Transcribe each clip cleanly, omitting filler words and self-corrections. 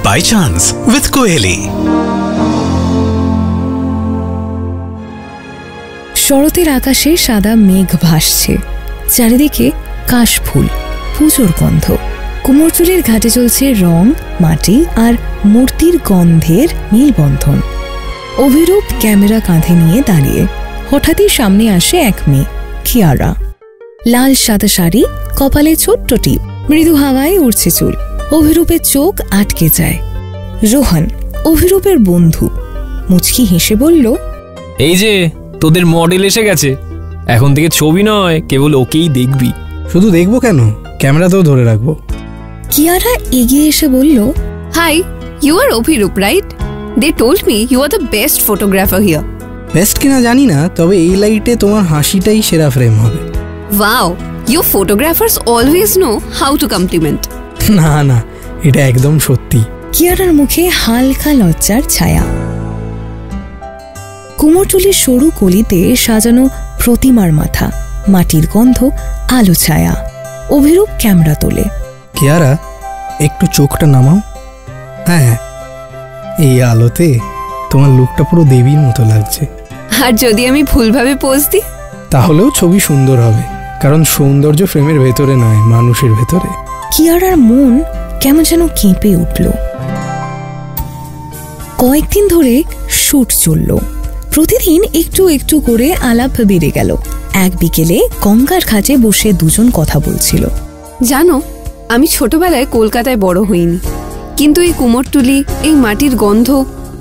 by chance with Koeli. শরতের আকাশে সাদা মেঘ ভাসছে, চারিদিকে কাশফুল, পুজোর গন্ধ। কুমোরটুলির ঘাটে চলছে রং, মাটি আর মূর্তির গন্ধের মেলবন্ধন। অভিরূপ ক্যামেরা কাঁধে নিয়ে দাঁড়িয়ে। হঠাৎই সামনে আসে এক মেয়ে, কিয়ারা। লাল সাদা শাড়ি, কপালে ছোট্ট টিপ, মৃদু হাওয়ায় উড়ছে চুল। অভিরূপের চোখ আটকে যায়। রোহন, অভিরূপের বন্ধু, মুচকি হেসে বলল, এই যে তোদের মডেল এসে গেছে, এখন থেকে ছবি নয়, কেবল ওকেই দেখবি। শুধু দেখবো কেন, ক্যামেরাতেও ধরে রাখবো। কিয়ারা এগিয়ে এসে বলল, hi, you are Abhirup, right? They told me you are the best photographer here. Best কিনা জানি না, তবে এই লাইটে তোমার হাসিটাই সেরা ফ্রেম হবে। Wow, you photographers always know how to compliment. না না, এটা একদম সত্যি। কিয়ারার মুখে হালকা লজ্জার ছায়া। কুমোরটুলির সরু কলিতে সাজানো প্রতিমার মাথা, মাটির গন্ধ, আলো ছায়া। অভিরূপ ক্যামেরা তোলে। কিয়ারা, একটু চোখটা নামাও। হ্যাঁ, এই আলোতে তোমার লুকটা পুরো দেবীর মতো লাগছে। আর যদি আমি ভুলভাবে পোজ দিই? তাহলেও ছবি সুন্দর হবে, কারণ সৌন্দর্য ফ্রেমের ভেতরে নয়, মানুষের ভেতরে। কিয়ারার মন কেমন যেন কেঁপে উঠল। কয়েকদিন ধরে শুট চলল। প্রতিদিন একটু একটু করে আলাপ বেড়ে গেল। এক বিকেলে গঙ্গার ঘাটে বসে দুজন কথা বলছিল। জানো, আমি ছোটবেলায় কলকাতায় বড় হইনি, কিন্তু এই কুমোরটুলি, এই মাটির গন্ধ,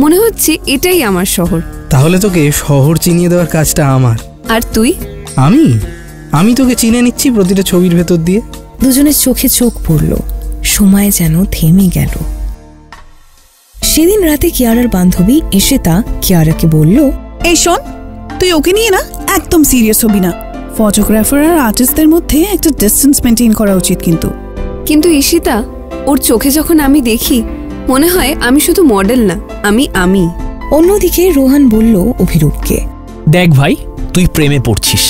মনে হচ্ছে এটাই আমার শহর। তাহলে তোকে শহর চিনিয়ে দেওয়ার কাজটা আমার। আর তুই? আমি তোকে চিনে নিচ্ছি প্রতিটা ছবির ভেতর দিয়ে। দুজনের চোখে চোখ পড়ল, সময় যেন থেমে গেল। সেদিন রাতে কিয়ারার বান্ধবী এসেতা কিয়ারাকে বলল, এই শোন, তুই ওকে নিয়ে না একদম সিরিয়াস হবি না। ফটোগ্রাফার আর আর্টিস্টদের মধ্যে একটা ডিস্টেন্স মেনটেন করা উচিত। কিন্তু ঈশিতা, ওর চোখে যখন আমি দেখি, মনে হয় আমি শুধু মডেল না, আমি। অন্যদিকে রোহান বলল অভিরূপকে, দেখ ভাই, তুই প্রেমে পড়ছিস,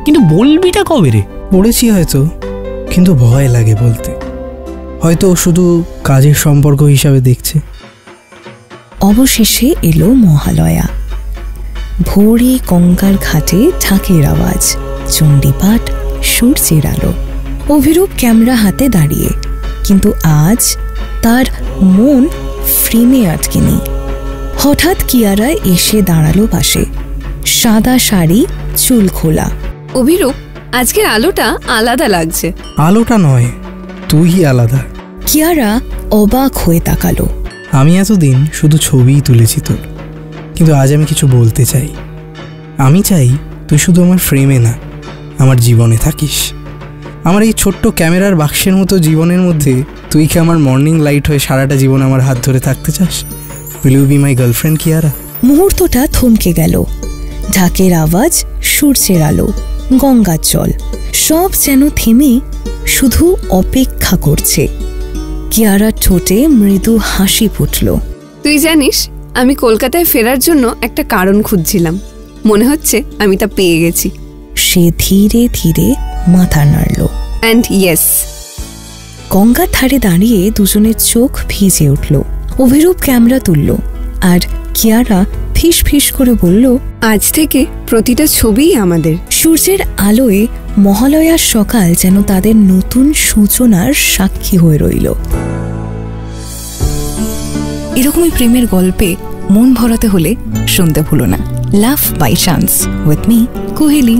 কিন্তু বলবিটা কবে রে? পড়েছি হয়তো, কিন্তু ভয় লাগে বলতে। হয়তো ও শুধু কাজের সম্পর্ক হিসাবে দেখছে। অবশেষে এলো মহালয়া। ভোরে গঙ্গার ঘাটে ঢাকের আওয়াজ, চণ্ডীপাঠ, সূর্যের আলো। অভিরূপ ক্যামেরা হাতে দাঁড়িয়ে, কিন্তু আজ তার মন ফ্রেমে আটকে নেই। হঠাৎ কিয়ারা এসে দাঁড়ালো পাশে, সাদা শাড়ি, চুল খোলা। অভিরূপ, আজকের আলোটা আলাদা লাগছে। আলোটা নয়, তুই আলাদা। কিয়ারা অবাক হয়ে তাকালো। আমি এতদিন শুধু ছবিই তুলেছি তোর, কিন্তু আজ আমি কিছু বলতে চাই। আমি চাই তুই শুধু আমার ফ্রেমে না, আমার জীবনে থাকিস। আমার এই ছোট্ট ক্যামেরার বাক্সের মতো জীবনের মধ্যে তুই কি আমার মর্নিং লাইট হয়ে সারাটা জীবন আমার হাত ধরে থাকতে চাস? Will you be my girlfriend Kiara? মুহূর্তটা থমকে গেল। ঢাকের আওয়াজ, সূর্যের আলো, গঙ্গার জল, সব যেন থেমে শুধু অপেক্ষা করছে। কিয়ারার ঠোঁটে মৃদু হাসি ফুটল। তুই জানিস, আমি কলকাতায় ফেরার জন্য একটা কারণ খুঁজছিলাম। মনে হচ্ছে আমি তা পেয়ে গেছি। সে ধীরে ধীরে মাথা নাড়ল। And yes. গঙ্গার ধারে দাঁড়িয়ে দুজনের চোখ ভিজে উঠল। অভিরূপ ক্যামেরা তুলল, আর কিয়ারা ফিস ফিস করে বলল, আজ থেকে প্রতিটা ছবিই আমাদের। সূর্যের আলোয় মহালয়ার সকাল যেন তাদের নতুন সূচনার সাক্ষী হয়ে রইল। এরকমই প্রেমের গল্পে মন ভরাতে হলে শুনতে ভুলো না love by chance with me Kohli.